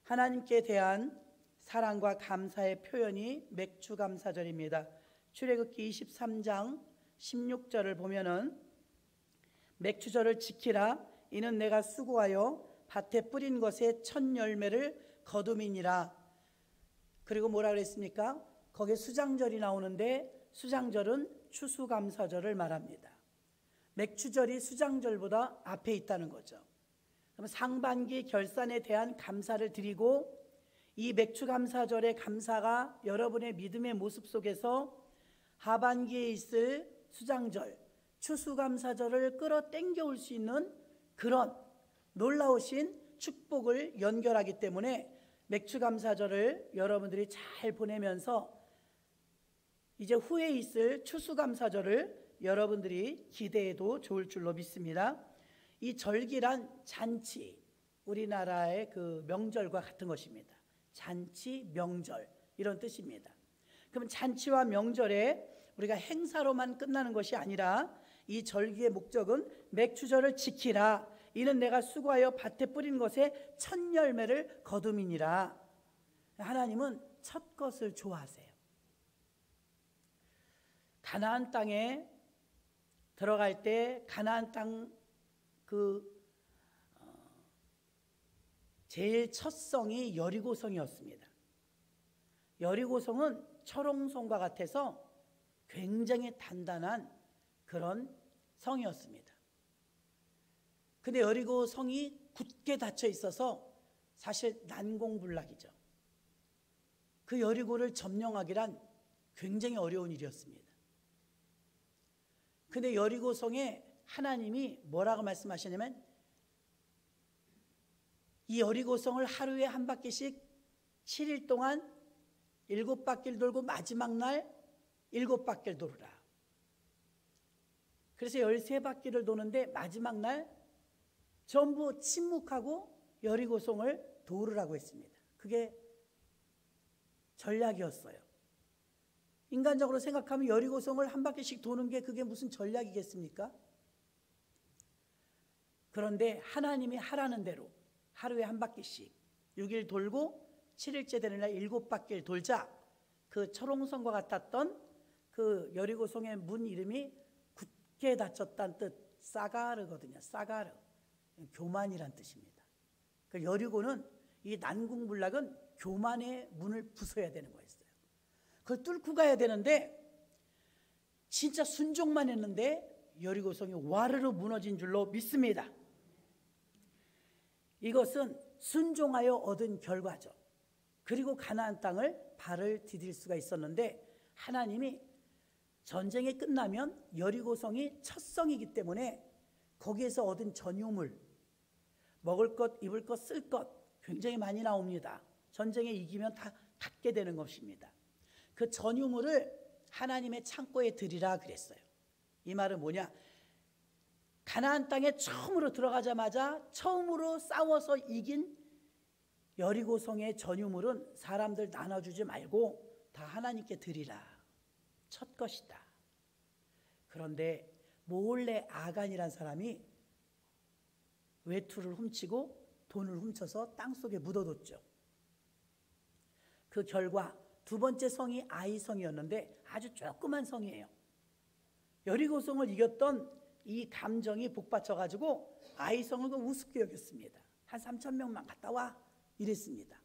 하나님께 대한 사랑과 감사의 표현이 맥추감사절입니다. 출애굽기 23장 16절을 보면은 맥추절을 지키라. 이는 내가 수고하여 밭에 뿌린 것에 첫 열매를 거둠이니라. 그리고 뭐라 그랬습니까? 거기에 수장절이 나오는데 수장절은 추수감사절을 말합니다. 맥추절이 수장절보다 앞에 있다는 거죠. 그럼 상반기 결산에 대한 감사를 드리고 이 맥추감사절의 감사가 여러분의 믿음의 모습 속에서 하반기에 있을 수장절, 추수감사절을 끌어당겨 올 수 있는 그런 놀라우신 축복을 연결하기 때문에 맥추감사절을 여러분들이 잘 보내면서 이제 후에 있을 추수감사절을 여러분들이 기대해도 좋을 줄로 믿습니다. 이 절기란 잔치, 우리나라의 그 명절과 같은 것입니다. 잔치, 명절 이런 뜻입니다. 그럼 잔치와 명절에 우리가 행사로만 끝나는 것이 아니라 이 절기의 목적은 맥추절을 지키라. 이는 내가 수고하여 밭에 뿌린 것에 첫 열매를 거둠이니라. 하나님은 첫 것을 좋아하세요. 가나안 땅에 들어갈 때 가나안 땅 제일 첫 성이 여리고성이었습니다. 여리고성은 철옹성과 같아서 굉장히 단단한 그런 성이었습니다. 근데 여리고성이 굳게 닫혀 있어서 사실 난공불락이죠. 그 여리고를 점령하기란 굉장히 어려운 일이었습니다. 근데 여리고성에 하나님이 뭐라고 말씀하시냐면 이 여리고성을 하루에 한 바퀴씩 7일 동안 7바퀴를 돌고 마지막 날 7바퀴를 돌으라. 그래서 13바퀴를 도는데 마지막 날 전부 침묵하고 여리고성을 도르라고 했습니다. 그게 전략이었어요. 인간적으로 생각하면 여리고성을 한 바퀴씩 도는 게 그게 무슨 전략이겠습니까? 그런데 하나님이 하라는 대로 하루에 한 바퀴씩 6일 돌고 7일째 되는 날 7바퀴를 돌자. 그 철옹성과 같았던 그 여리고성의 문 이름이 굳게 닫혔다는 뜻, 사가르거든요. 사가르, 교만이란 뜻입니다. 그 여리고는 이 난궁불락은 교만의 문을 부숴야 되는 거였어요. 그걸 뚫고 가야 되는데 진짜 순종만 했는데 여리고성이 와르르 무너진 줄로 믿습니다. 이것은 순종하여 얻은 결과죠. 그리고 가나안 땅을 발을 디딜 수가 있었는데 하나님이 전쟁이 끝나면 여리고성이 첫 성이기 때문에 거기에서 얻은 전유물, 먹을 것, 입을 것, 쓸 것 굉장히 많이 나옵니다. 전쟁에 이기면 다 갖게 되는 것입니다. 그 전유물을 하나님의 창고에 드리라 그랬어요. 이 말은 뭐냐? 가나안 땅에 처음으로 들어가자마자 처음으로 싸워서 이긴 여리고성의 전유물은 사람들 나눠주지 말고 다 하나님께 드리라. 첫 것이다. 그런데 몰래 아간이란 사람이 외투를 훔치고 돈을 훔쳐서 땅속에 묻어뒀죠. 그 결과 두 번째 성이 아이성이었는데 아주 조그만 성이에요. 여리고성을 이겼던 이 감정이 복받쳐가지고 아이성을 우습게 여겼습니다. 한 3,000명만 갔다 와 이랬습니다.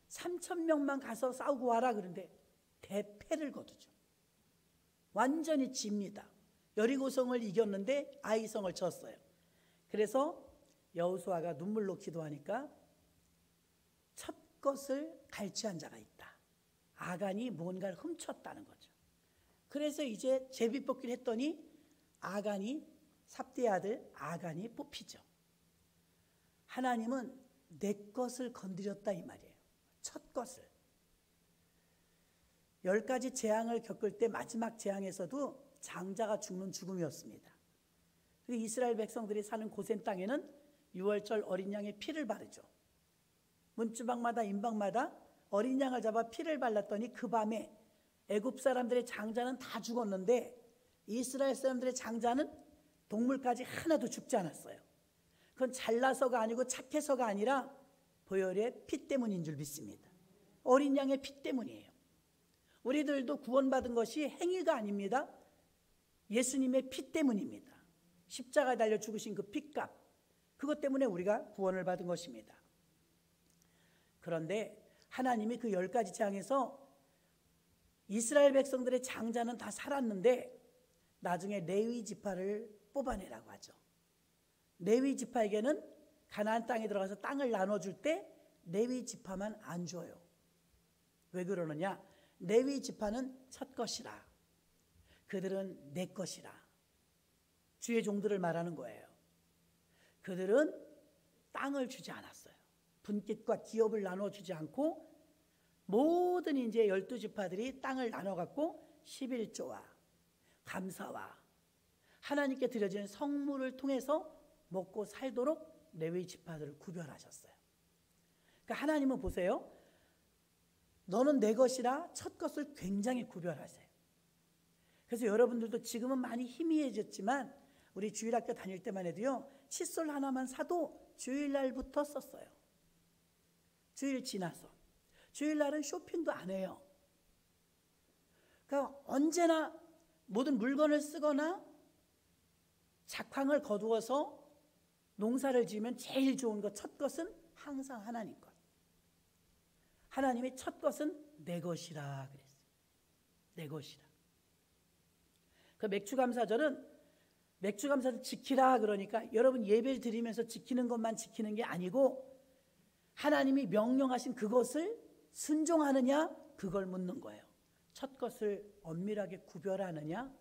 3,000명만 가서 싸우고 와라 그런데 대패를 거두죠. 완전히 집니다. 여리고성을 이겼는데 아이성을 졌어요. 그래서 여호수아가 눈물로 기도하니까 첫 것을 갈취한 자가 있다. 아간이 뭔가를 훔쳤다는 거죠. 그래서 이제 제비뽑기를 했더니 삽디의 아들 아간이 뽑히죠. 하나님은 내 것을 건드렸다 이 말이에요. 첫 것을. 10가지 재앙을 겪을 때 마지막 재앙에서도 장자가 죽는 죽음이었습니다. 그리고 이스라엘 백성들이 사는 고센 땅에는 6월절 어린 양의 피를 바르죠. 문주방마다 인방마다 어린 양을 잡아 피를 발랐더니 그 밤에 애굽 사람들의 장자는 다 죽었는데 이스라엘 사람들의 장자는 동물까지 하나도 죽지 않았어요. 그건 잘나서가 아니고 착해서가 아니라 보혈의 피 때문인 줄 믿습니다. 어린 양의 피 때문이에요. 우리들도 구원받은 것이 행위가 아닙니다. 예수님의 피 때문입니다. 십자가에 달려 죽으신 그 피값, 그것 때문에 우리가 구원을 받은 것입니다. 그런데 하나님이 그 10가지 재앙에서 이스라엘 백성들의 장자는 다 살았는데 나중에 레위 지파를 뽑아내라고 하죠. 레위 지파에게는 가나안 땅에 들어가서 땅을 나눠줄 때 레위 지파만 안 줘요. 왜 그러느냐? 레위 지파는 첫 것이라, 그들은 내 것이라, 주의 종들을 말하는 거예요. 그들은 땅을 주지 않았어요. 분깃과 기업을 나눠주지 않고 모든 이제 12지파들이 땅을 나눠갖고 11조와 감사와 하나님께 드려지는 성물을 통해서 먹고 살도록 레위 지파들을 구별하셨어요. 그러니까 하나님은 보세요. 너는 내 것이라 첫 것을 굉장히 구별하세요. 그래서 여러분들도 지금은 많이 희미해졌지만 우리 주일학교 다닐 때만 해도요, 칫솔 하나만 사도 주일날부터 썼어요. 주일 지나서. 주일날은 쇼핑도 안 해요. 그러니까 언제나 모든 물건을 쓰거나 작황을 거두어서 농사를 지으면 제일 좋은 것, 첫 것은 항상 하나님 것. 하나님의 첫 것은 내 것이라 그랬어요. 내 것이라. 그 맥추감사절은 맥추감사절 지키라 그러니까 여러분 예배를 드리면서 지키는 것만 지키는 게 아니고 하나님이 명령하신 그것을 순종하느냐, 그걸 묻는 거예요. 첫 것을 엄밀하게 구별하느냐,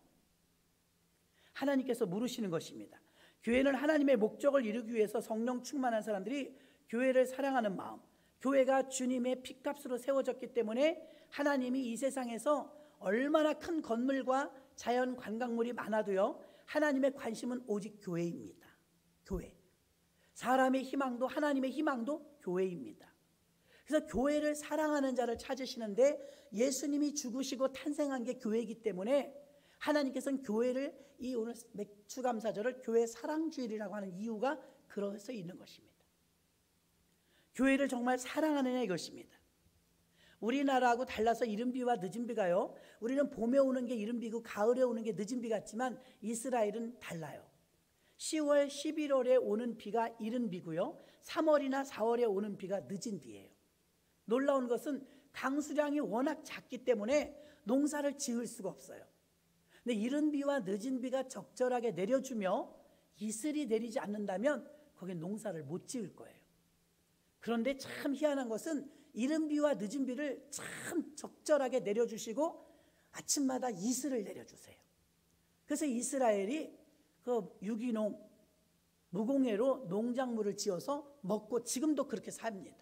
하나님께서 물으시는 것입니다. 교회는 하나님의 목적을 이루기 위해서 성령 충만한 사람들이 교회를 사랑하는 마음, 교회가 주님의 피값으로 세워졌기 때문에 하나님이 이 세상에서 얼마나 큰 건물과 자연 관광물이 많아도요, 하나님의 관심은 오직 교회입니다. 교회. 사람의 희망도 하나님의 희망도 교회입니다. 그래서 교회를 사랑하는 자를 찾으시는데 예수님이 죽으시고 탄생한 게 교회이기 때문에 하나님께서는 교회를, 이 오늘 맥추감사절을 교회 사랑주일이라고 하는 이유가 그래서 있는 것입니다. 교회를 정말 사랑하느냐 이것입니다. 우리나라하고 달라서 이른비와 늦은비가요, 우리는 봄에 오는 게 이른비고 가을에 오는 게 늦은비 같지만 이스라엘은 달라요. 10월, 11월에 오는 비가 이른비고요, 3월이나 4월에 오는 비가 늦은비예요. 놀라운 것은 강수량이 워낙 작기 때문에 농사를 지을 수가 없어요. 근데 이른비와 늦은비가 적절하게 내려주며 이슬이 내리지 않는다면 거기에 농사를 못 지을 거예요. 그런데 참 희한한 것은 이른비와 늦은비를 참 적절하게 내려주시고 아침마다 이슬을 내려주세요. 그래서 이스라엘이 그 유기농, 무공해로 농작물을 지어서 먹고 지금도 그렇게 삽니다.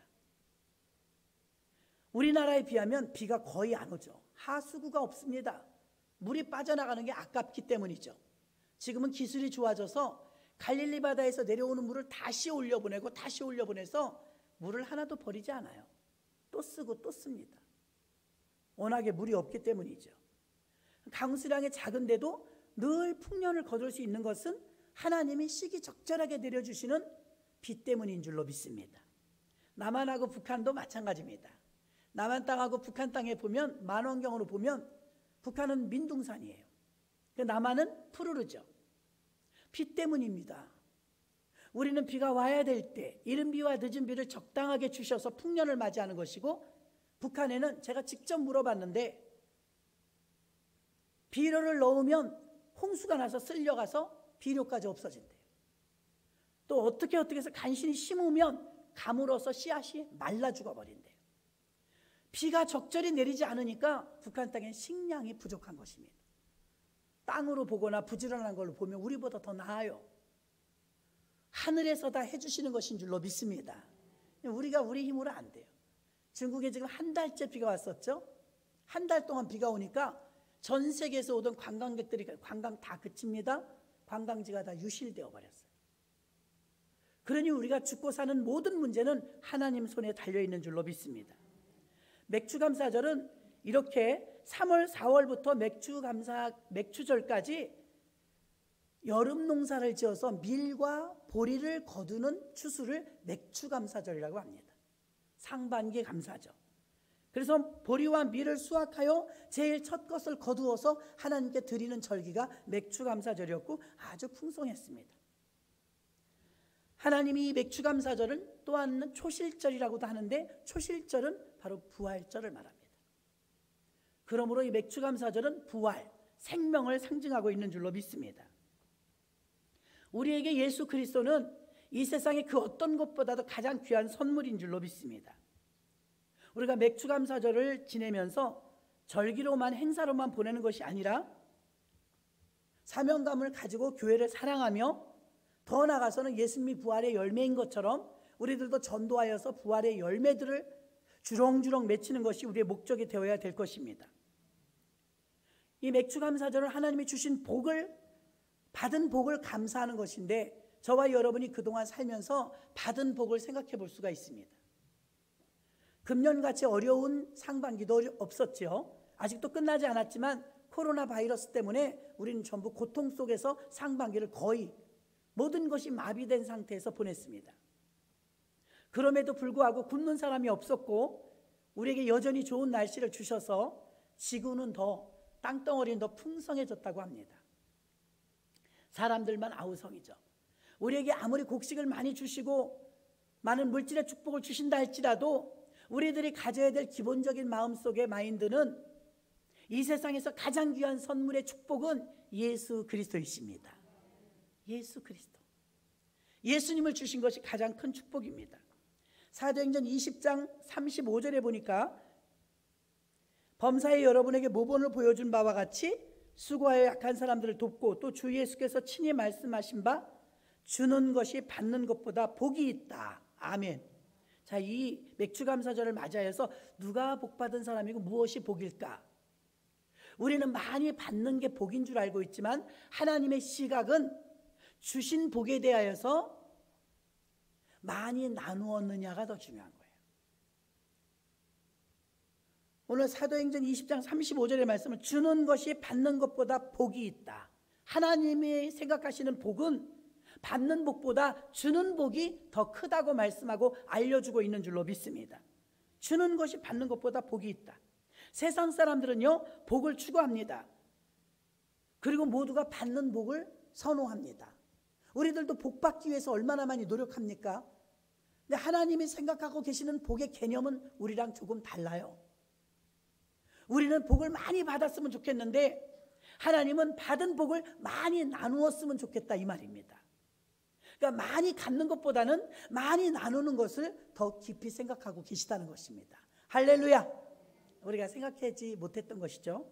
우리나라에 비하면 비가 거의 안 오죠. 하수구가 없습니다. 물이 빠져나가는 게 아깝기 때문이죠. 지금은 기술이 좋아져서 갈릴리 바다에서 내려오는 물을 다시 올려보내고 다시 올려보내서 물을 하나도 버리지 않아요. 또 쓰고 또 씁니다. 워낙에 물이 없기 때문이죠. 강수량이 작은데도 늘 풍년을 거둘 수 있는 것은 하나님이 시기적절하게 내려주시는 비 때문인 줄로 믿습니다. 남한하고 북한도 마찬가지입니다. 남한 땅하고 북한 땅에 보면, 만원경으로 보면 북한은 민둥산이에요. 남한은 푸르르죠. 비 때문입니다. 우리는 비가 와야 될 때 이른비와 늦은비를 적당하게 주셔서 풍년을 맞이하는 것이고, 북한에는 제가 직접 물어봤는데 비료를 넣으면 홍수가 나서 쓸려가서 비료까지 없어진대요. 또 어떻게 해서 간신히 심으면 가물어서 씨앗이 말라 죽어버린대요. 비가 적절히 내리지 않으니까 북한 땅엔 식량이 부족한 것입니다. 땅으로 보거나 부지런한 걸로 보면 우리보다 더 나아요. 하늘에서 다 해주시는 것인 줄로 믿습니다. 우리가 우리 힘으로 안 돼요. 중국에 지금 한 달째 비가 왔었죠. 한 달 동안 비가 오니까 전 세계에서 오던 관광객들이 관광 다 그칩니다. 관광지가 다 유실되어 버렸어요. 그러니 우리가 죽고 사는 모든 문제는 하나님 손에 달려있는 줄로 믿습니다. 맥추감사절은 이렇게 3월, 4월부터 맥추절까지 여름 농사를 지어서 밀과 보리를 거두는 추수를 맥추감사절이라고 합니다. 상반기 감사죠. 그래서 보리와 밀을 수확하여 제일 첫 것을 거두어서 하나님께 드리는 절기가 맥추감사절이었고 아주 풍성했습니다. 하나님이 이 맥추감사절은 또한 초실절이라고도 하는데, 초실절은 바로 부활절을 말합니다. 그러므로 이 맥추감사절은 부활, 생명을 상징하고 있는 줄로 믿습니다. 우리에게 예수 그리스도는 이 세상의 그 어떤 것보다도 가장 귀한 선물인 줄로 믿습니다. 우리가 맥추감사절을 지내면서 절기로만, 행사로만 보내는 것이 아니라 사명감을 가지고 교회를 사랑하며, 더 나아가서는 예수님이 부활의 열매인 것처럼 우리들도 전도하여서 부활의 열매들을 주렁주렁 맺히는 것이 우리의 목적이 되어야 될 것입니다. 이 맥추감사절은 하나님이 주신 복을, 받은 복을 감사하는 것인데, 저와 여러분이 그동안 살면서 받은 복을 생각해 볼 수가 있습니다. 금년같이 어려운 상반기도 없었죠. 아직도 끝나지 않았지만 코로나 바이러스 때문에 우리는 전부 고통 속에서 상반기를 거의 모든 것이 마비된 상태에서 보냈습니다. 그럼에도 불구하고 굶는 사람이 없었고 우리에게 여전히 좋은 날씨를 주셔서 지구는 더, 땅덩어리는 더 풍성해졌다고 합니다. 사람들만 아우성이죠. 우리에게 아무리 곡식을 많이 주시고 많은 물질의 축복을 주신다 할지라도 우리들이 가져야 될 기본적인 마음속의 마인드는 이 세상에서 가장 귀한 선물의 축복은 예수 그리스도이십니다. 예수 그리스도, 예수님을 주신 것이 가장 큰 축복입니다. 사도행전 20장 35절에 보니까 범사에 여러분에게 모본을 보여준 바와 같이 수고하여 약한 사람들을 돕고 또 주 예수께서 친히 말씀하신 바 주는 것이 받는 것보다 복이 있다. 아멘. 자, 이 맥추감사절을 맞이해서 누가 복받은 사람이고 무엇이 복일까? 우리는 많이 받는 게 복인 줄 알고 있지만 하나님의 시각은 주신 복에 대하여서 많이 나누었느냐가 더 중요한 거예요. 오늘 사도행전 20장 35절의 말씀은 주는 것이 받는 것보다 복이 있다. 하나님이 생각하시는 복은 받는 복보다 주는 복이 더 크다고 말씀하고 알려주고 있는 줄로 믿습니다. 주는 것이 받는 것보다 복이 있다. 세상 사람들은요, 복을 추구합니다. 그리고 모두가 받는 복을 선호합니다. 우리들도 복 받기 위해서 얼마나 많이 노력합니까? 근데 하나님이 생각하고 계시는 복의 개념은 우리랑 조금 달라요. 우리는 복을 많이 받았으면 좋겠는데 하나님은 받은 복을 많이 나누었으면 좋겠다, 이 말입니다. 그러니까 많이 갖는 것보다는 많이 나누는 것을 더 깊이 생각하고 계시다는 것입니다. 할렐루야. 우리가 생각하지 못했던 것이죠.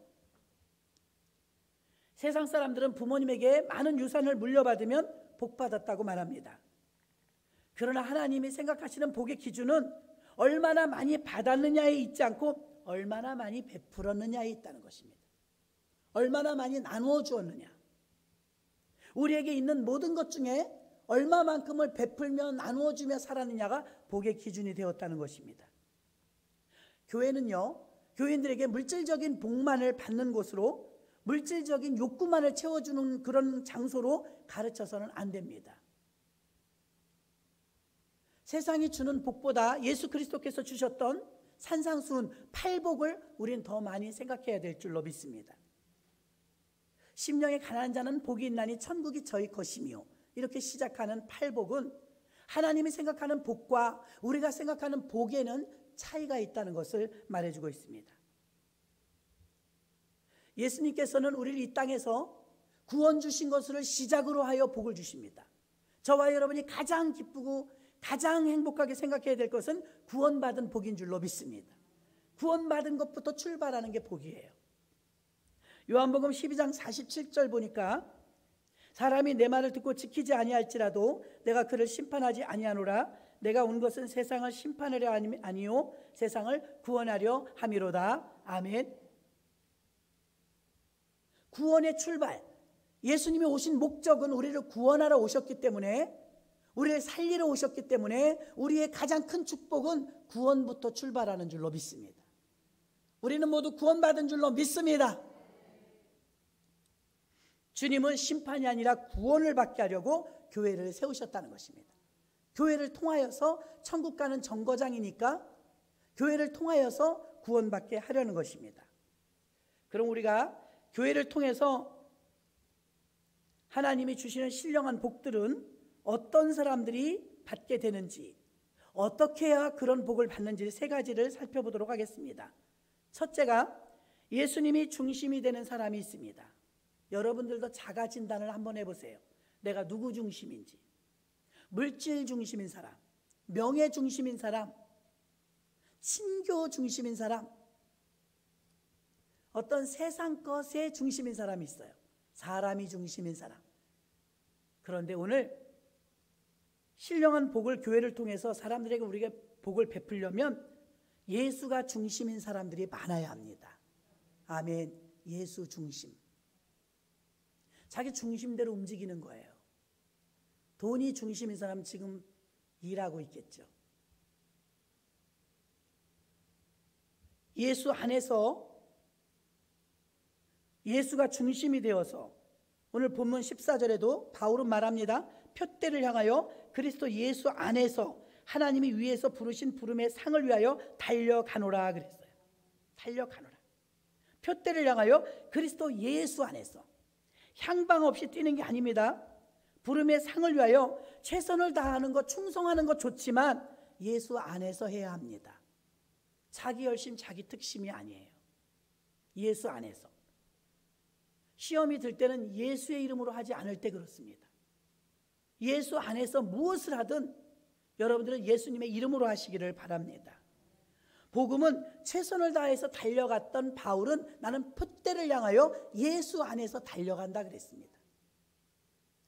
세상 사람들은 부모님에게 많은 유산을 물려받으면 복받았다고 말합니다. 그러나 하나님이 생각하시는 복의 기준은 얼마나 많이 받았느냐에 있지 않고 얼마나 많이 베풀었느냐에 있다는 것입니다. 얼마나 많이 나누어 주었느냐. 우리에게 있는 모든 것 중에 얼마만큼을 베풀며 나누어 주며 살았느냐가 복의 기준이 되었다는 것입니다. 교회는요, 교인들에게 물질적인 복만을 받는 곳으로, 물질적인 욕구만을 채워주는 그런 장소로 가르쳐서는 안 됩니다. 세상이 주는 복보다 예수 그리스도께서 주셨던 산상수훈 8복을 우리는 더 많이 생각해야 될 줄로 믿습니다. 심령에 가난한 자는 복이 있나니 천국이 저희 것이며, 이렇게 시작하는 8복은 하나님이 생각하는 복과 우리가 생각하는 복에는 차이가 있다는 것을 말해주고 있습니다. 예수님께서는 우리를 이 땅에서 구원 주신 것을 시작으로 하여 복을 주십니다. 저와 여러분이 가장 기쁘고 가장 행복하게 생각해야 될 것은 구원받은 복인 줄로 믿습니다. 구원받은 것부터 출발하는 게 복이에요. 요한복음 12장 47절 보니까 사람이 내 말을 듣고 지키지 아니할지라도 내가 그를 심판하지 아니하노라. 내가 온 것은 세상을 심판하려 아니요 세상을 구원하려 함이로다. 아멘. 구원의 출발, 예수님이 오신 목적은 우리를 구원하러 오셨기 때문에, 우리를 살리러 오셨기 때문에 우리의 가장 큰 축복은 구원부터 출발하는 줄로 믿습니다. 우리는 모두 구원받은 줄로 믿습니다. 주님은 심판이 아니라 구원을 받게 하려고 교회를 세우셨다는 것입니다. 교회를 통하여서 천국 가는 정거장이니까 교회를 통하여서 구원받게 하려는 것입니다. 그럼 우리가 교회를 통해서 하나님이 주시는 신령한 복들은 어떤 사람들이 받게 되는지, 어떻게 해야 그런 복을 받는지 세 가지를 살펴보도록 하겠습니다. 첫째가 예수님이 중심이 되는 사람이 있습니다. 여러분들도 자가 진단을 한번 해보세요. 내가 누구 중심인지. 물질 중심인 사람, 명예 중심인 사람, 친교 중심인 사람, 어떤 세상 것의 중심인 사람이 있어요. 사람이 중심인 사람. 그런데 오늘 신령한 복을 교회를 통해서 사람들에게 우리가 복을 베풀려면 예수가 중심인 사람들이 많아야 합니다. 아멘. 예수 중심. 자기 중심대로 움직이는 거예요. 돈이 중심인 사람 지금 일하고 있겠죠. 예수 안에서 예수가 중심이 되어서 오늘 본문 14절에도 바울은 말합니다. 표대를 향하여 그리스도 예수 안에서 하나님이 위에서 부르신 부름의 상을 위하여 달려가노라 그랬어요. 달려가노라. 표대를 향하여 그리스도 예수 안에서 향방 없이 뛰는 게 아닙니다. 부름의 상을 위하여 최선을 다하는 것, 충성하는 것 좋지만 예수 안에서 해야 합니다. 자기 열심, 자기 특심이 아니에요. 예수 안에서. 시험이 들 때는 예수의 이름으로 하지 않을 때 그렇습니다. 예수 안에서 무엇을 하든 여러분들은 예수님의 이름으로 하시기를 바랍니다. 복음은 최선을 다해서 달려갔던 바울은 나는 표대를 향하여 예수 안에서 달려간다 그랬습니다.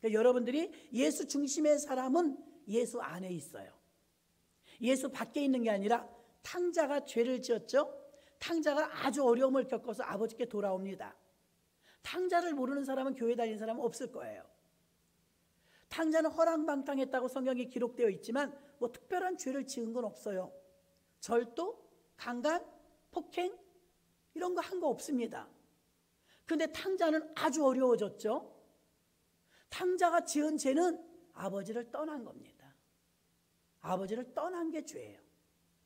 그러니까 여러분들이 예수 중심의 사람은 예수 안에 있어요. 예수 밖에 있는 게 아니라 탕자가 죄를 지었죠. 탕자가 아주 어려움을 겪어서 아버지께 돌아옵니다. 탕자를 모르는 사람은 교회 다니는 사람은 없을 거예요. 탕자는 허랑방탕했다고 성경에 기록되어 있지만 뭐 특별한 죄를 지은 건 없어요. 절도, 강간, 폭행 이런 거 한 거 없습니다. 그런데 탕자는 아주 어려워졌죠. 탕자가 지은 죄는 아버지를 떠난 겁니다. 아버지를 떠난 게 죄예요.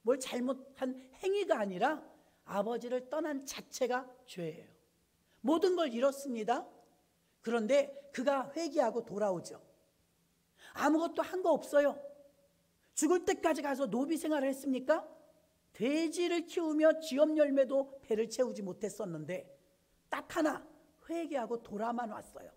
뭘 잘못한 행위가 아니라 아버지를 떠난 자체가 죄예요. 모든 걸 잃었습니다. 그런데 그가 회개하고 돌아오죠. 아무것도 한 거 없어요. 죽을 때까지 가서 노비 생활을 했습니까? 돼지를 키우며 쥐업 열매도 배를 채우지 못했었는데 딱 하나 회개하고 돌아만 왔어요.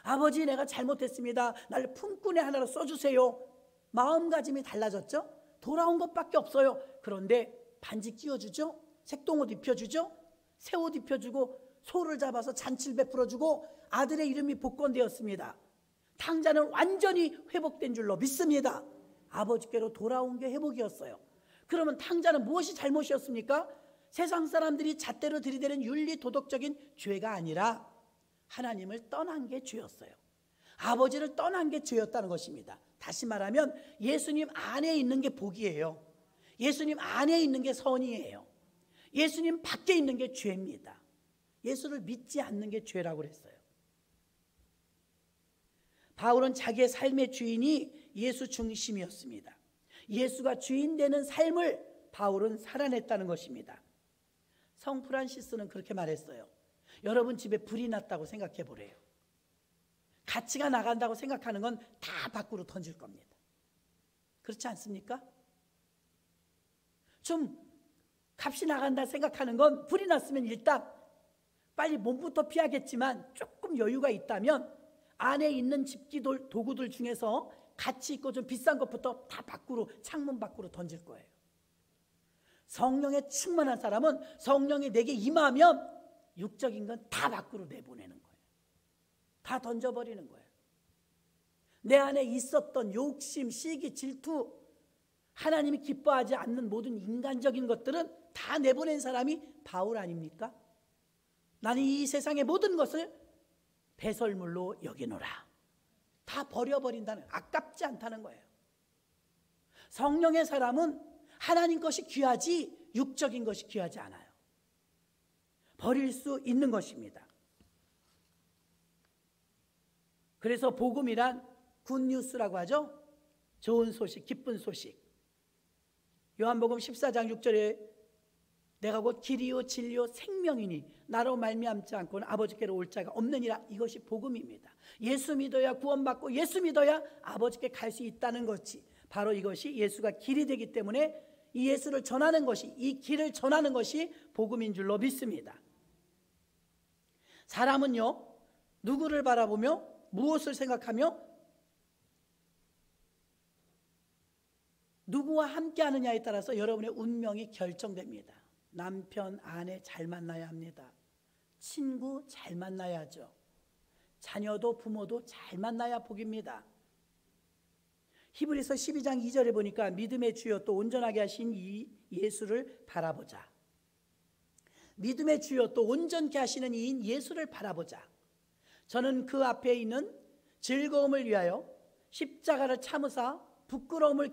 아버지 내가 잘못했습니다. 나를 품꾼의 하나로 써주세요. 마음가짐이 달라졌죠. 돌아온 것밖에 없어요. 그런데 반지 끼워주죠. 색동옷 입혀주죠. 새 옷 입혀주고 소를 잡아서 잔치를 베풀어주고 아들의 이름이 복권되었습니다. 탕자는 완전히 회복된 줄로 믿습니다. 아버지께로 돌아온 게 회복이었어요. 그러면 탕자는 무엇이 잘못이었습니까? 세상 사람들이 잣대로 들이대는 윤리 도덕적인 죄가 아니라 하나님을 떠난 게 죄였어요. 아버지를 떠난 게 죄였다는 것입니다. 다시 말하면 예수님 안에 있는 게 복이에요. 예수님 안에 있는 게 선이에요. 예수님 밖에 있는 게 죄입니다. 예수를 믿지 않는 게 죄라고 그랬어요. 바울은 자기의 삶의 주인이 예수 중심이었습니다. 예수가 주인 되는 삶을 바울은 살아냈다는 것입니다. 성 프란시스는 그렇게 말했어요. 여러분 집에 불이 났다고 생각해 보래요. 가치가 나간다고 생각하는 건 다 밖으로 던질 겁니다. 그렇지 않습니까? 좀 값이 나간다 생각하는 건 불이 났으면 일단 빨리 몸부터 피하겠지만 조금 여유가 있다면 안에 있는 집기 도구들 중에서 가치 있고 좀 비싼 것부터 다 밖으로, 창문 밖으로 던질 거예요. 성령에 충만한 사람은 성령이 내게 임하면 육적인 건 다 밖으로 내보내는 거예요. 다 던져버리는 거예요. 내 안에 있었던 욕심, 시기, 질투, 하나님이 기뻐하지 않는 모든 인간적인 것들은 다 내보낸 사람이 바울 아닙니까? 나는 이 세상의 모든 것을 배설물로 여기노라. 다 버려버린다는, 아깝지 않다는 거예요. 성령의 사람은 하나님 것이 귀하지 육적인 것이 귀하지 않아요. 버릴 수 있는 것입니다. 그래서 복음이란 굿뉴스라고 하죠. 좋은 소식, 기쁜 소식. 요한복음 14장 6절에 내가 곧 길이요 진리요 생명이니 나로 말미암지 않고는 아버지께로 올 자가 없느니라. 이것이 복음입니다. 예수 믿어야 구원받고 예수 믿어야 아버지께 갈 수 있다는 것이, 바로 이것이 예수가 길이 되기 때문에 이 예수를 전하는 것이, 이 길을 전하는 것이 복음인 줄로 믿습니다. 사람은요, 누구를 바라보며 무엇을 생각하며 누구와 함께 하느냐에 따라서 여러분의 운명이 결정됩니다. 남편, 아내 잘 만나야 합니다. 친구 잘 만나야죠. 자녀도 부모도 잘 만나야 복입니다. 히브리서 12장 2절에 보니까 믿음의 주여 또 온전하게 하신 이 예수를 바라보자. 믿음의 주여 또 온전케 하시는 이인 예수를 바라보자. 저는 그 앞에 있는 즐거움을 위하여 십자가를 참으사 부끄러움을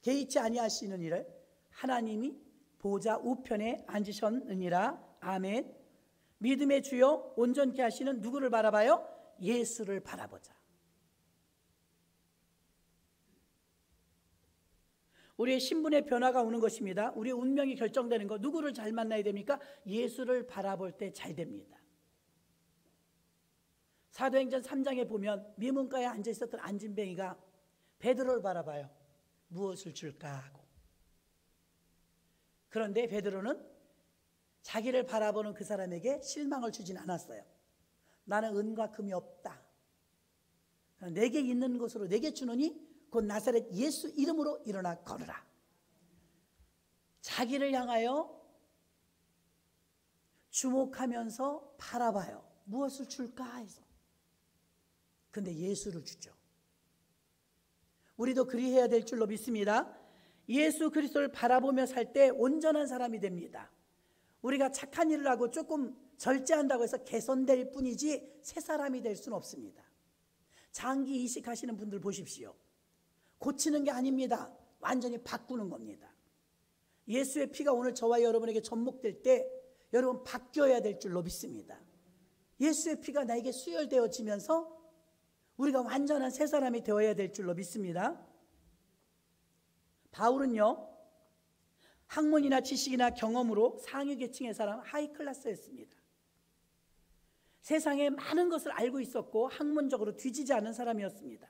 개의치 아니하시는 이를 하나님이 보좌 우편에 앉으셨느니라. 아멘. 믿음의 주여 온전케 하시는 누구를 바라봐요? 예수를 바라보자. 우리의 신분의 변화가 오는 것입니다. 우리의 운명이 결정되는 것, 누구를 잘 만나야 됩니까? 예수를 바라볼 때 잘 됩니다. 사도행전 3장에 보면 미문가에 앉아 있었던 안진뱅이가 베드로를 바라봐요. 무엇을 줄까 하고. 그런데 베드로는 자기를 바라보는 그 사람에게 실망을 주진 않았어요. 나는 은과 금이 없다. 내게 있는 것으로 내게 주노니 곧 나사렛 예수 이름으로 일어나 걸으라. 자기를 향하여 주목하면서 바라봐요. 무엇을 줄까 해서. 근데 예수를 주죠. 우리도 그리해야 될 줄로 믿습니다. 예수 그리스도를 바라보며 살 때 온전한 사람이 됩니다. 우리가 착한 일을 하고 조금 절제한다고 해서 개선될 뿐이지 새 사람이 될 수는 없습니다. 장기 이식하시는 분들 보십시오. 고치는 게 아닙니다. 완전히 바꾸는 겁니다. 예수의 피가 오늘 저와 여러분에게 접목될 때 여러분 바뀌어야 될 줄로 믿습니다. 예수의 피가 나에게 수혈되어지면서 우리가 완전한 새 사람이 되어야 될 줄로 믿습니다. 바울은요, 학문이나 지식이나 경험으로 상위 계층의 사람, 하이 클래스였습니다. 세상에 많은 것을 알고 있었고 학문적으로 뒤지지 않은 사람이었습니다.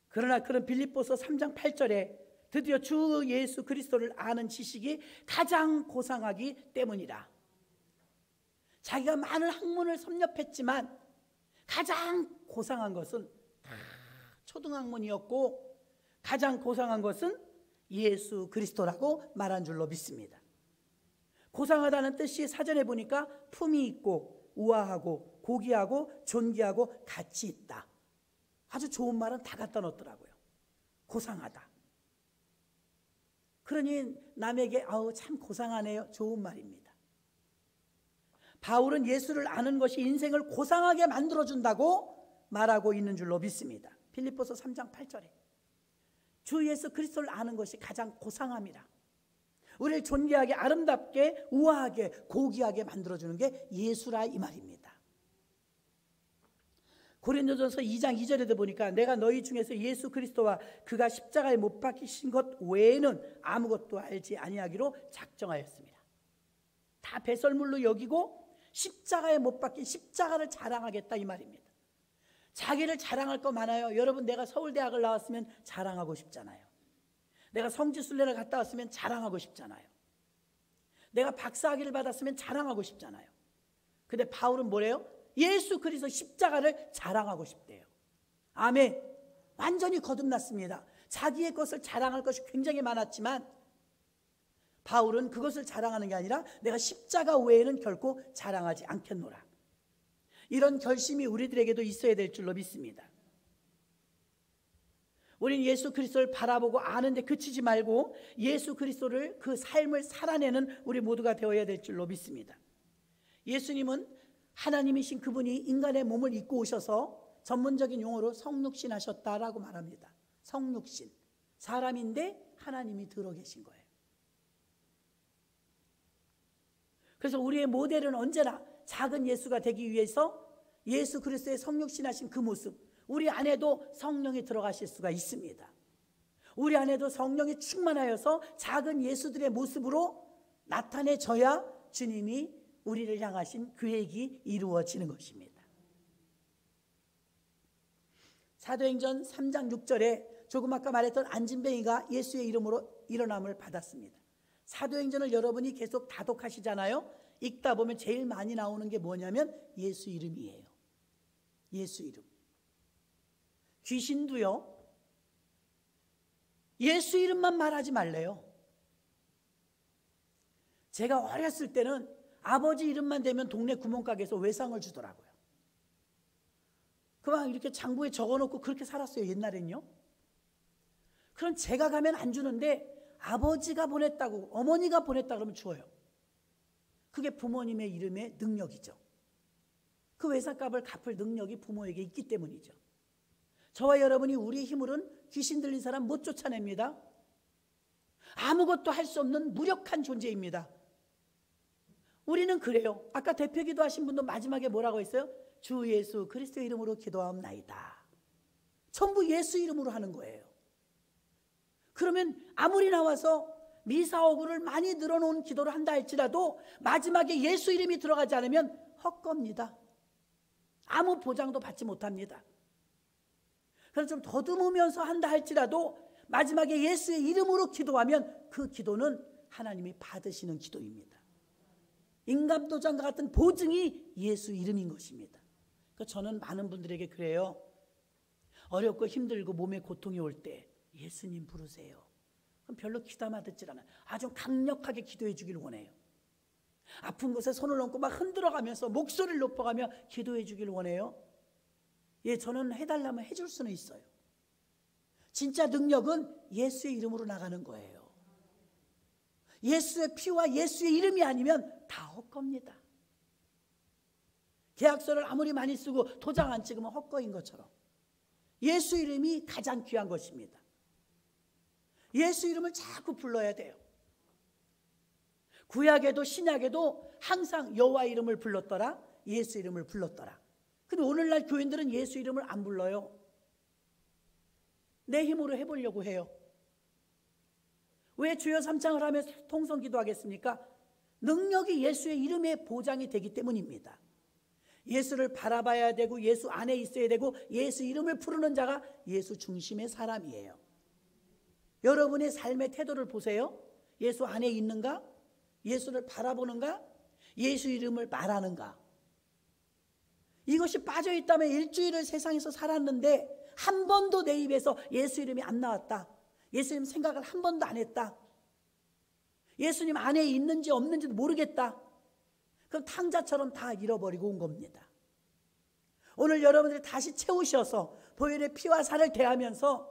그러나 그런 빌립보서 3장 8절에 드디어 주 예수 그리스도를 아는 지식이 가장 고상하기 때문이라. 자기가 많은 학문을 섭렵했지만 가장 고상한 것은 다 초등학문이었고 가장 고상한 것은 예수 그리스도라고 말한 줄로 믿습니다. 고상하다는 뜻이 사전에 보니까 품이 있고 우아하고 고귀하고 존귀하고 가치 있다. 아주 좋은 말은 다 갖다 놓더라고요. 고상하다. 그러니 남에게 아우 참 고상하네요. 좋은 말입니다. 바울은 예수를 아는 것이 인생을 고상하게 만들어준다고 말하고 있는 줄로 믿습니다. 빌립보서 3장 8절에 주 예수 그리스도를 아는 것이 가장 고상함이라. 우리를 존귀하게 아름답게 우아하게 고귀하게 만들어주는 게 예수라 이 말입니다. 고린도전서 2장 2절에도 보니까 내가 너희 중에서 예수 그리스도와 그가 십자가에 못 박히신 것 외에는 아무것도 알지 아니하기로 작정하였습니다. 다 배설물로 여기고 십자가에 못 박힌 십자가를 자랑하겠다 이 말입니다. 자기를 자랑할 거 많아요. 여러분 내가 서울대학을 나왔으면 자랑하고 싶잖아요. 내가 성지순례를 갔다 왔으면 자랑하고 싶잖아요. 내가 박사학위를 받았으면 자랑하고 싶잖아요. 근데 바울은 뭐래요? 예수 그리스도 십자가를 자랑하고 싶대요. 아멘. 완전히 거듭났습니다. 자기의 것을 자랑할 것이 굉장히 많았지만 바울은 그것을 자랑하는 게 아니라 내가 십자가 외에는 결코 자랑하지 않겠노라. 이런 결심이 우리들에게도 있어야 될 줄로 믿습니다. 우리는 예수 그리스도를 바라보고 아는데 그치지 말고 예수 그리스도를 그 삶을 살아내는 우리 모두가 되어야 될 줄로 믿습니다. 예수님은 하나님이신 그분이 인간의 몸을 입고 오셔서 전문적인 용어로 성육신 하셨다라고 말합니다. 성육신. 사람인데 하나님이 들어 계신 거예요. 그래서 우리의 모델은 언제나 작은 예수가 되기 위해서 예수 그리스도의 성육신 하신 그 모습, 우리 안에도 성령이 들어가실 수가 있습니다. 우리 안에도 성령이 충만하여서 작은 예수들의 모습으로 나타내져야 주님이 우리를 향하신 계획이 이루어지는 것입니다. 사도행전 3장 6절에 조금 아까 말했던 안진뱅이가 예수의 이름으로 일어남을 받았습니다. 사도행전을 여러분이 계속 다독하시잖아요. 읽다 보면 제일 많이 나오는 게 뭐냐면 예수 이름이에요. 예수 이름. 귀신도요, 예수 이름만 말하지 말래요. 제가 어렸을 때는 아버지 이름만 대면 동네 구멍가게에서 외상을 주더라고요. 그만 이렇게 장부에 적어놓고 그렇게 살았어요, 옛날엔요. 그럼 제가 가면 안 주는데 아버지가 보냈다고, 어머니가 보냈다 그러면 주어요. 그게 부모님의 이름의 능력이죠. 그 외상값을 갚을 능력이 부모에게 있기 때문이죠. 저와 여러분이 우리 힘으로는 귀신 들린 사람 못 쫓아냅니다. 아무것도 할 수 없는 무력한 존재입니다. 우리는 그래요. 아까 대표 기도하신 분도 마지막에 뭐라고 했어요? 주 예수 그리스도의 이름으로 기도하옵나이다. 전부 예수 이름으로 하는 거예요. 그러면 아무리 나와서 미사오구를 많이 늘어놓은 기도를 한다 할지라도 마지막에 예수 이름이 들어가지 않으면 헛겁니다. 아무 보장도 받지 못합니다. 그래서 좀 더듬으면서 한다 할지라도 마지막에 예수의 이름으로 기도하면 그 기도는 하나님이 받으시는 기도입니다. 인감도장과 같은 보증이 예수 이름인 것입니다. 그래서 저는 많은 분들에게 그래요. 어렵고 힘들고 몸에 고통이 올 때 예수님 부르세요. 그럼 별로 귀담아 듣질 않아요. 아주 강력하게 기도해 주길 원해요. 아픈 곳에 손을 얹고 막 흔들어가면서 목소리를 높여가며 기도해 주길 원해요. 예, 저는 해달라면 해줄 수는 있어요. 진짜 능력은 예수의 이름으로 나가는 거예요. 예수의 피와 예수의 이름이 아니면 다 헛겁니다. 계약서를 아무리 많이 쓰고 도장 안 찍으면 헛거인 것처럼 예수 이름이 가장 귀한 것입니다. 예수 이름을 자꾸 불러야 돼요. 구약에도 신약에도 항상 여호와 이름을 불렀더라, 예수 이름을 불렀더라. 근데 오늘날 교인들은 예수 이름을 안 불러요. 내 힘으로 해보려고 해요. 왜 주여 삼창을 하면서 통성 기도하겠습니까? 능력이 예수의 이름의 보장이 되기 때문입니다. 예수를 바라봐야 되고 예수 안에 있어야 되고 예수 이름을 부르는 자가 예수 중심의 사람이에요. 여러분의 삶의 태도를 보세요. 예수 안에 있는가? 예수를 바라보는가? 예수 이름을 말하는가? 이것이 빠져있다면 일주일을 세상에서 살았는데 한 번도 내 입에서 예수 이름이 안 나왔다. 예수님 생각을 한 번도 안 했다. 예수님 안에 있는지 없는지도 모르겠다. 그럼 탕자처럼 다 잃어버리고 온 겁니다. 오늘 여러분들이 다시 채우셔서 보혈의 피와 살을 대하면서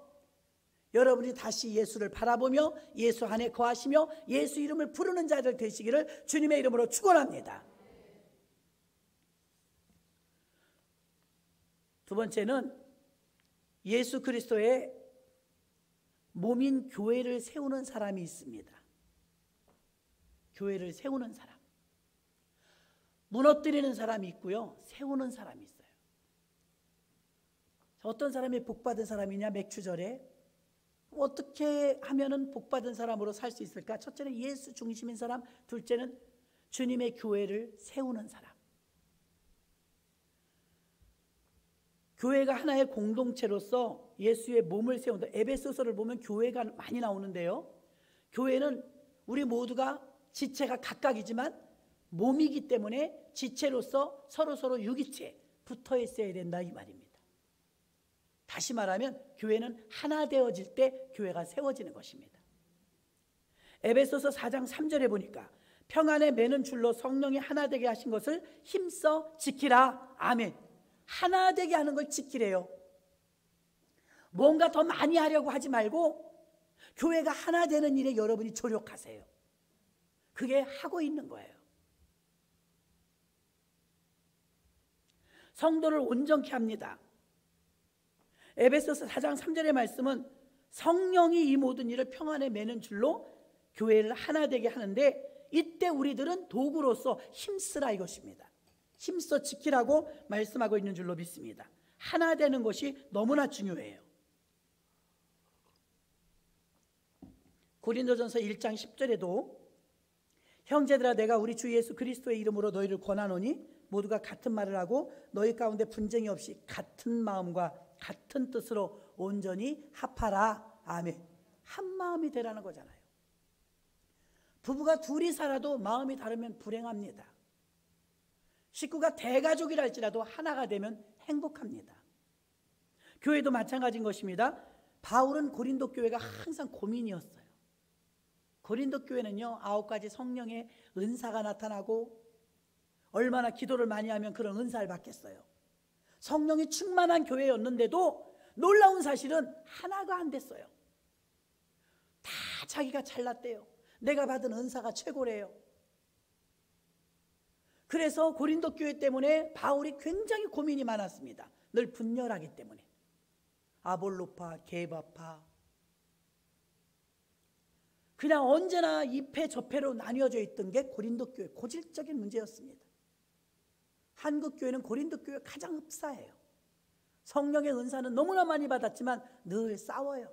여러분이 다시 예수를 바라보며 예수 안에 거하시며 예수 이름을 부르는 자들 되시기를 주님의 이름으로 축원합니다. 두 번째는 예수 그리스도의 몸인 교회를 세우는 사람이 있습니다. 교회를 세우는 사람. 무너뜨리는 사람이 있고요, 세우는 사람이 있어요. 어떤 사람이 복받은 사람이냐? 맥주절에 어떻게 하면은 복받은 사람으로 살 수 있을까? 첫째는 예수 중심인 사람, 둘째는 주님의 교회를 세우는 사람. 교회가 하나의 공동체로서 예수의 몸을 세운다. 에베소서를 보면 교회가 많이 나오는데요, 교회는 우리 모두가 지체가 각각이지만 몸이기 때문에 지체로서 서로 유기체 붙어 있어야 된다, 이 말입니다. 다시 말하면 교회는 하나 되어질 때 교회가 세워지는 것입니다. 에베소서 4장 3절에 보니까 평안에 매는 줄로 성령이 하나 되게 하신 것을 힘써 지키라. 아멘. 하나 되게 하는 걸 지키래요. 뭔가 더 많이 하려고 하지 말고 교회가 하나 되는 일에 여러분이 조력하세요. 그게 하고 있는 거예요. 성도를 온전케 합니다. 에베소서 4장 3절의 말씀은 성령이 이 모든 일을 평안에 매는 줄로 교회를 하나 되게 하는데, 이때 우리들은 도구로서 힘쓰라 이것입니다. 힘써 지키라고 말씀하고 있는 줄로 믿습니다. 하나 되는 것이 너무나 중요해요. 고린도전서 1장 10절에도 형제들아 내가 우리 주 예수 그리스도의 이름으로 너희를 권하노니 모두가 같은 말을 하고 너희 가운데 분쟁이 없이 같은 마음과 같은 뜻으로 온전히 합하라. 아멘. 한 마음이 되라는 거잖아요. 부부가 둘이 살아도 마음이 다르면 불행합니다. 식구가 대가족이라 할지라도 하나가 되면 행복합니다. 교회도 마찬가지인 것입니다. 바울은 고린도 교회가 항상 고민이었어요. 고린도 교회는요 9가지 성령의 은사가 나타나고 얼마나 기도를 많이 하면 그런 은사를 받겠어요. 성령이 충만한 교회였는데도 놀라운 사실은 하나가 안 됐어요. 다 자기가 잘났대요. 내가 받은 은사가 최고래요. 그래서 고린도 교회 때문에 바울이 굉장히 고민이 많았습니다. 늘 분열하기 때문에. 아볼로파, 게바파. 그냥 언제나 이패 저패로 나뉘어져 있던 게 고린도 교회 고질적인 문제였습니다. 한국 교회는 고린도 교회 가장 흡사해요. 성령의 은사는 너무나 많이 받았지만 늘 싸워요.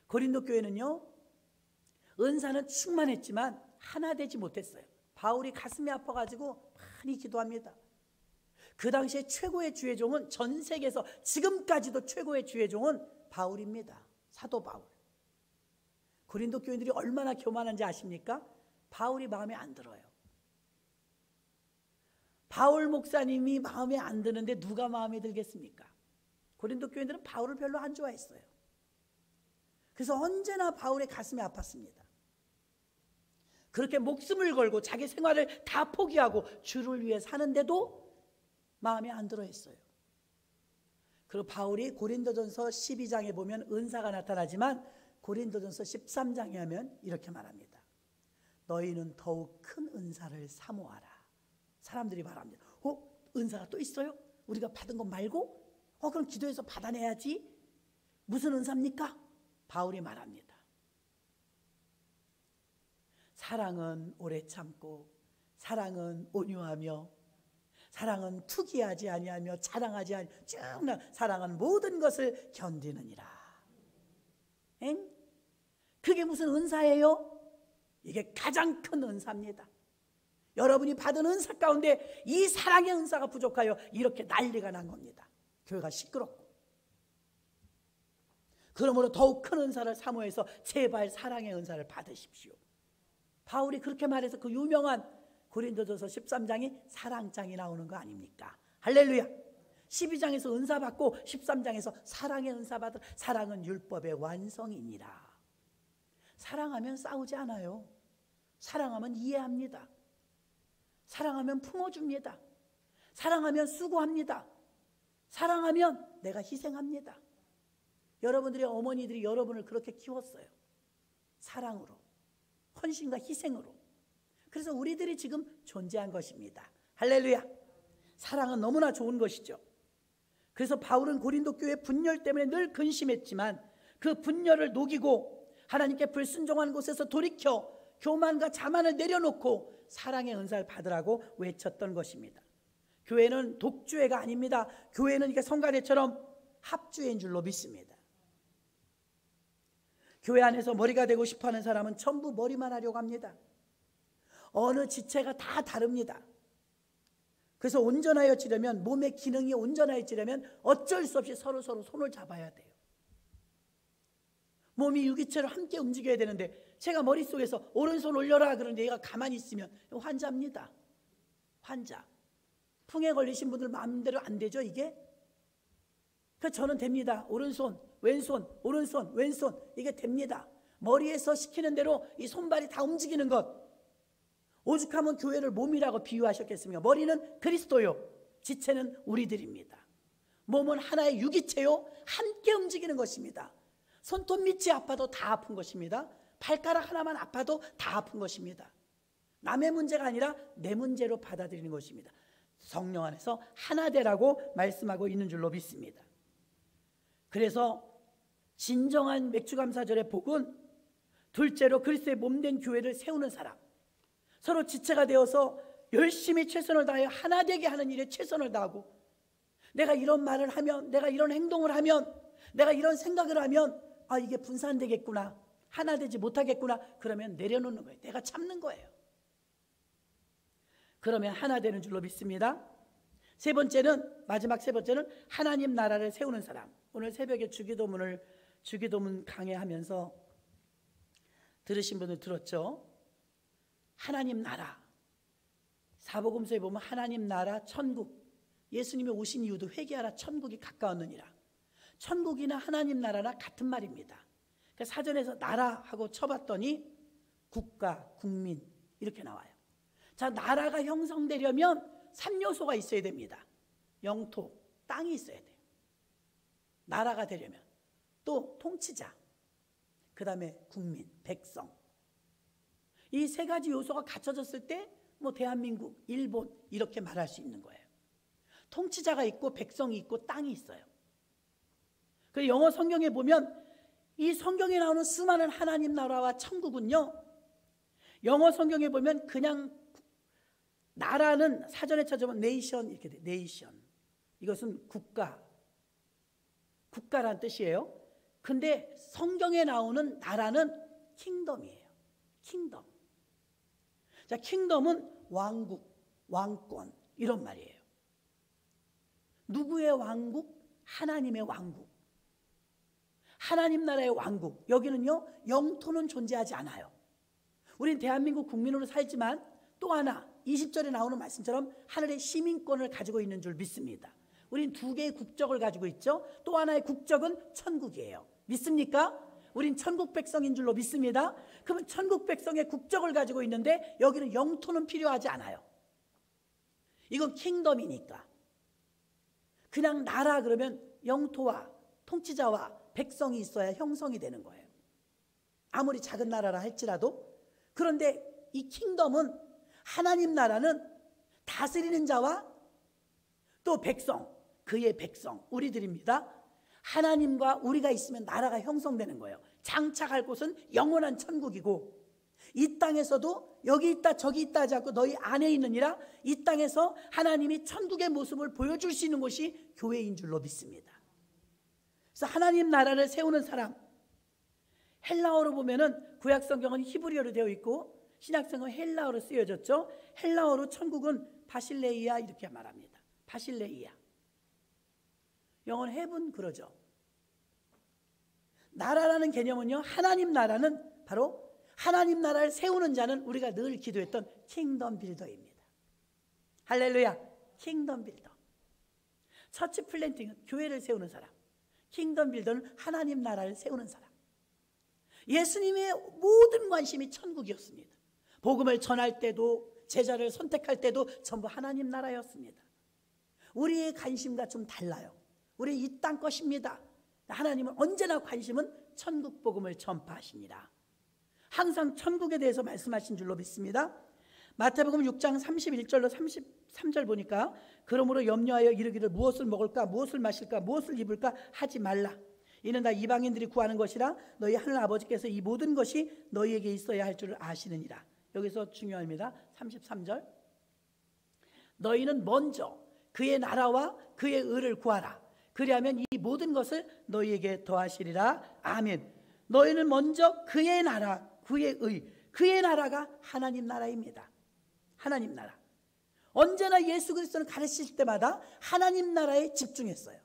고린도 교회는요 은사는 충만했지만 하나 되지 못했어요. 바울이 가슴이 아파가지고 많이 기도합니다. 그 당시에 최고의 주의 종은 전 세계에서 지금까지도 최고의 주의 종은 바울입니다. 사도 바울. 고린도 교인들이 얼마나 교만한지 아십니까? 바울이 마음에 안 들어요. 바울 목사님이 마음에 안 드는데 누가 마음에 들겠습니까? 고린도 교인들은 바울을 별로 안 좋아했어요. 그래서 언제나 바울의 가슴이 아팠습니다. 그렇게 목숨을 걸고 자기 생활을 다 포기하고 주를 위해 사는데도 마음에 안 들어 했어요. 그리고 바울이 고린도전서 12장에 보면 은사가 나타나지만 고린도전서 13장에 하면 이렇게 말합니다. 너희는 더욱 큰 은사를 사모하라. 사람들이 말합니다. 은사가 또 있어요? 우리가 받은 것 말고? 그럼 기도해서 받아내야지. 무슨 은사입니까? 바울이 말합니다. 사랑은 오래 참고 사랑은 온유하며 사랑은 투기하지 아니하며 자랑하지 아니하며 쭉 사랑은 모든 것을 견디느니라. 엥? 그게 무슨 은사예요? 이게 가장 큰 은사입니다. 여러분이 받은 은사 가운데 이 사랑의 은사가 부족하여 이렇게 난리가 난 겁니다. 교회가 시끄럽고. 그러므로 더욱 큰 은사를 사모해서 제발 사랑의 은사를 받으십시오. 바울이 그렇게 말해서 그 유명한 고린도전서 13장이 사랑장이 나오는 거 아닙니까? 할렐루야. 12장에서 은사 받고 13장에서 사랑의 은사 받으라. 사랑은 율법의 완성이니라. 사랑하면 싸우지 않아요. 사랑하면 이해합니다. 사랑하면 품어줍니다. 사랑하면 수고합니다. 사랑하면 내가 희생합니다. 여러분들의 어머니들이 여러분을 그렇게 키웠어요. 사랑으로, 헌신과 희생으로. 그래서 우리들이 지금 존재한 것입니다. 할렐루야. 사랑은 너무나 좋은 것이죠. 그래서 바울은 고린도 교회 분열 때문에 늘 근심했지만 그 분열을 녹이고 하나님께 불순종한 곳에서 돌이켜 교만과 자만을 내려놓고 사랑의 은사를 받으라고 외쳤던 것입니다. 교회는 독주회가 아닙니다. 교회는 이게 성가대처럼 합주회인 줄로 믿습니다. 교회 안에서 머리가 되고 싶어하는 사람은 전부 머리만 하려고 합니다. 어느 지체가 다 다릅니다. 그래서 온전하여지려면, 몸의 기능이 온전하여지려면 어쩔 수 없이 서로 손을 잡아야 돼요. 몸이 유기체로 함께 움직여야 되는데 제가 머릿속에서 오른손 올려라 그러는데 얘가 가만히 있으면 환자입니다. 환자. 풍에 걸리신 분들 마음대로 안 되죠 이게? 그래서 저는 됩니다. 오른손, 왼손, 오른손, 왼손 이게 됩니다. 머리에서 시키는 대로 이 손발이 다 움직이는 것. 오죽하면 교회를 몸이라고 비유하셨겠습니까? 머리는 그리스도요, 지체는 우리들입니다. 몸은 하나의 유기체요, 함께 움직이는 것입니다. 손톱 밑이 아파도 다 아픈 것입니다. 발가락 하나만 아파도 다 아픈 것입니다. 남의 문제가 아니라 내 문제로 받아들이는 것입니다. 성령 안에서 하나 되라고 말씀하고 있는 줄로 믿습니다. 그래서 진정한 맥주감사절의 복은 둘째로 그리스도의 몸된 교회를 세우는 사람, 서로 지체가 되어서 열심히 최선을 다하여 하나 되게 하는 일에 최선을 다하고, 내가 이런 말을 하면, 내가 이런 행동을 하면, 내가 이런 생각을 하면 이게 분산되겠구나, 하나 되지 못하겠구나, 그러면 내려놓는 거예요. 내가 참는 거예요. 그러면 하나 되는 줄로 믿습니다. 세 번째는, 마지막 세 번째는 하나님 나라를 세우는 사람. 오늘 새벽에 주기도문 강해하면서 들으신 분들 들었죠? 하나님 나라, 사복음서에 보면 하나님 나라, 천국, 예수님이 오신 이유도 회개하라, 천국이 가까웠느니라. 천국이나 하나님 나라나 같은 말입니다. 그러니까 사전에서 나라하고 쳐봤더니 국가, 국민 이렇게 나와요. 자, 나라가 형성되려면 3요소가 있어야 됩니다. 영토, 땅이 있어야 돼요. 나라가 되려면. 또 통치자, 그 다음에 국민, 백성. 이 세 가지 요소가 갖춰졌을 때 뭐 대한민국, 일본 이렇게 말할 수 있는 거예요. 통치자가 있고 백성이 있고 땅이 있어요. 그 영어 성경에 보면 이 성경에 나오는 수많은 하나님 나라와 천국은요, 영어 성경에 보면 그냥 나라는 사전에 찾아보면 네이션 이렇게 돼. 네이션. 이것은 국가란 뜻이에요. 근데 성경에 나오는 나라는 킹덤이에요. 킹덤. 자, 킹덤은 왕국, 왕권 이런 말이에요. 누구의 왕국? 하나님의 왕국. 하나님 나라의 왕국. 여기는요, 영토는 존재하지 않아요. 우린 대한민국 국민으로 살지만 또 하나 20절에 나오는 말씀처럼 하늘의 시민권을 가지고 있는 줄 믿습니다. 우린 두 개의 국적을 가지고 있죠. 또 하나의 국적은 천국이에요. 믿습니까? 우린 천국 백성인 줄로 믿습니다. 그러면 천국 백성의 국적을 가지고 있는데 여기는 영토는 필요하지 않아요. 이건 킹덤이니까. 그냥 나라 그러면 영토와 통치자와 백성이 있어야 형성이 되는 거예요. 아무리 작은 나라라 할지라도. 그런데 이 킹덤은, 하나님 나라는 다스리는 자와 또 백성, 그의 백성, 우리들입니다. 하나님과 우리가 있으면 나라가 형성되는 거예요. 장착할 곳은 영원한 천국이고, 이 땅에서도 여기 있다 저기 있다 하지 않고 너희 안에 있느니라, 이 땅에서 하나님이 천국의 모습을 보여줄 수 있는 곳이 교회인 줄로 믿습니다. 그래서 하나님 나라를 세우는 사람, 헬라어로 보면은 구약 성경은 히브리어로 되어 있고 신약 성경은 헬라어로 쓰여졌죠. 헬라어로 천국은 바실레이아 이렇게 말합니다. 바실레이아. 영어는 heaven 그러죠. 나라라는 개념은요, 하나님 나라는 바로 하나님 나라를 세우는 자는 우리가 늘 기도했던 킹덤 빌더입니다. 할렐루야. 킹덤 빌더. 처치 플랜팅은 교회를 세우는 사람, 킹덤 빌더는 하나님 나라를 세우는 사람. 예수님의 모든 관심이 천국이었습니다. 복음을 전할 때도, 제자를 선택할 때도 전부 하나님 나라였습니다. 우리의 관심과 좀 달라요. 우리 이 땅 것입니다. 하나님은 언제나 관심은 천국 복음을 전파하십니다. 항상 천국에 대해서 말씀하신 줄로 믿습니다. 마태복음 6장 31절로 33절 보니까, 그러므로 염려하여 이르기를 무엇을 먹을까, 무엇을 마실까, 무엇을 입을까 하지 말라. 이는 다 이방인들이 구하는 것이라 너희 하늘 아버지께서 이 모든 것이 너희에게 있어야 할 줄을 아시느니라. 여기서 중요합니다. 33절. 너희는 먼저 그의 나라와 그의 의를 구하라. 그리하면 이 모든 것을 너희에게 더하시리라. 아멘. 너희는 먼저 그의 나라, 그의 의, 그의 나라가 하나님 나라입니다. 하나님 나라. 언제나 예수 그리스도는 가르치실 때마다 하나님 나라에 집중했어요.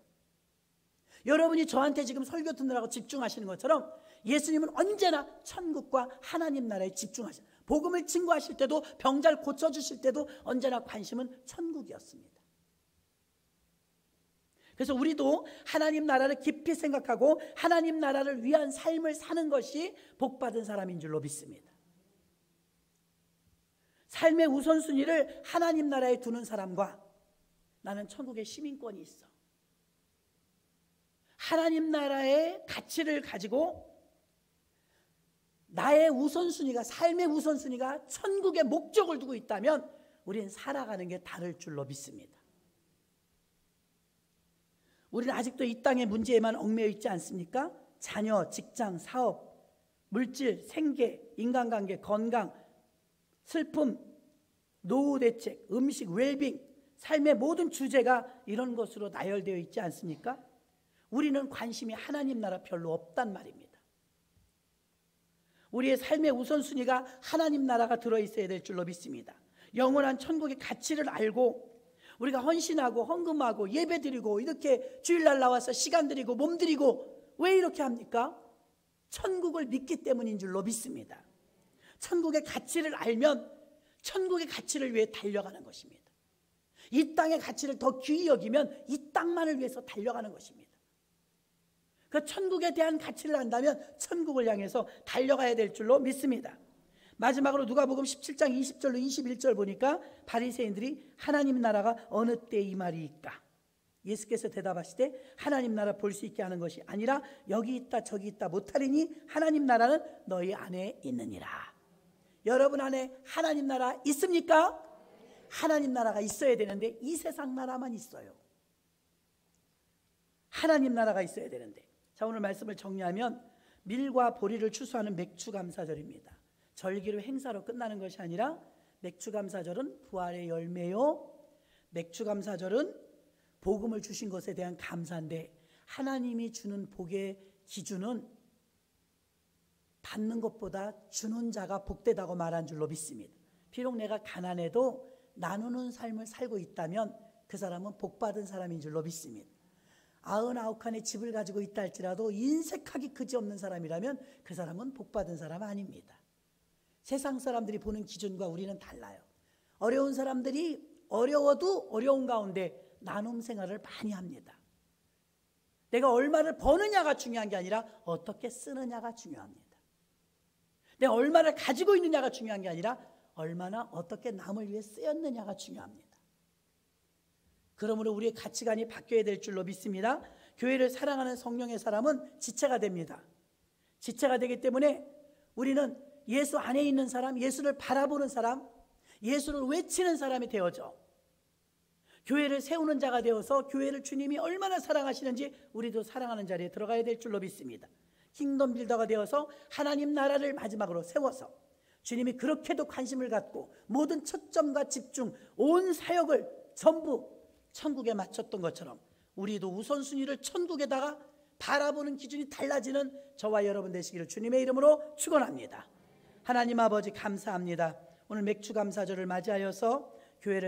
여러분이 저한테 지금 설교 듣느라고 집중하시는 것처럼 예수님은 언제나 천국과 하나님 나라에 집중하셨어요. 복음을 증거하실 때도, 병자를 고쳐주실 때도 언제나 관심은 천국이었습니다. 그래서 우리도 하나님 나라를 깊이 생각하고 하나님 나라를 위한 삶을 사는 것이 복받은 사람인 줄로 믿습니다. 삶의 우선순위를 하나님 나라에 두는 사람과 나는 천국의 시민권이 있어, 하나님 나라의 가치를 가지고 나의 우선순위가, 삶의 우선순위가 천국의 목적을 두고 있다면 우리는 살아가는 게 다를 줄로 믿습니다. 우리는 아직도 이 땅의 문제에만 얽매여 있지 않습니까? 자녀, 직장, 사업, 물질, 생계, 인간관계, 건강, 슬픔, 노후 대책, 음식, 웰빙, 삶의 모든 주제가 이런 것으로 나열되어 있지 않습니까? 우리는 관심이 하나님 나라 별로 없단 말입니다. 우리의 삶의 우선순위가 하나님 나라가 들어있어야 될 줄로 믿습니다. 영원한 천국의 가치를 알고 우리가 헌신하고 헌금하고 예배드리고 이렇게 주일날 나와서 시간 드리고 몸 드리고 왜 이렇게 합니까? 천국을 믿기 때문인 줄로 믿습니다. 천국의 가치를 알면 천국의 가치를 위해 달려가는 것입니다. 이 땅의 가치를 더 귀히 여기면 이 땅만을 위해서 달려가는 것입니다. 그 천국에 대한 가치를 안다면 천국을 향해서 달려가야 될 줄로 믿습니다. 마지막으로 누가복음 17장 20절로 21절 보니까 바리새인들이 하나님 나라가 어느 때 이 말이있까? 예수께서 대답하시되 하나님 나라 볼 수 있게 하는 것이 아니라 여기 있다 저기 있다 못하리니 하나님 나라는 너희 안에 있느니라. 여러분 안에 하나님 나라 있습니까? 하나님 나라가 있어야 되는데 이 세상 나라만 있어요. 하나님 나라가 있어야 되는데. 자, 오늘 말씀을 정리하면 밀과 보리를 추수하는 맥추감사절입니다. 절기로 행사로 끝나는 것이 아니라 맥추감사절은 부활의 열매요, 맥추감사절은 복음을 주신 것에 대한 감사인데 하나님이 주는 복의 기준은 받는 것보다 주는 자가 복되다고 말한 줄로 믿습니다. 비록 내가 가난해도 나누는 삶을 살고 있다면 그 사람은 복받은 사람인 줄로 믿습니다. 99칸의 집을 가지고 있다 할지라도 인색하기 그지없는 사람이라면 그 사람은 복받은 사람 아닙니다. 세상 사람들이 보는 기준과 우리는 달라요. 어려운 사람들이 어려워도 어려운 가운데 나눔 생활을 많이 합니다. 내가 얼마를 버느냐가 중요한 게 아니라 어떻게 쓰느냐가 중요합니다. 내가 얼마를 가지고 있느냐가 중요한 게 아니라 얼마나 어떻게 남을 위해 쓰였느냐가 중요합니다. 그러므로 우리의 가치관이 바뀌어야 될 줄로 믿습니다. 교회를 사랑하는 성령의 사람은 지체가 됩니다. 지체가 되기 때문에 우리는 예수 안에 있는 사람, 예수를 바라보는 사람, 예수를 외치는 사람이 되어져 교회를 세우는 자가 되어서 교회를 주님이 얼마나 사랑하시는지 우리도 사랑하는 자리에 들어가야 될 줄로 믿습니다. 킹덤 빌더가 되어서 하나님 나라를 마지막으로 세워서 주님이 그렇게도 관심을 갖고 모든 초점과 집중, 온 사역을 전부 천국에 맞췄던 것처럼 우리도 우선순위를 천국에다가 바라보는 기준이 달라지는 저와 여러분 되시기를 주님의 이름으로 축원합니다. 하나님 아버지 감사합니다. 오늘 맥추감사절을 맞이하여서 교회를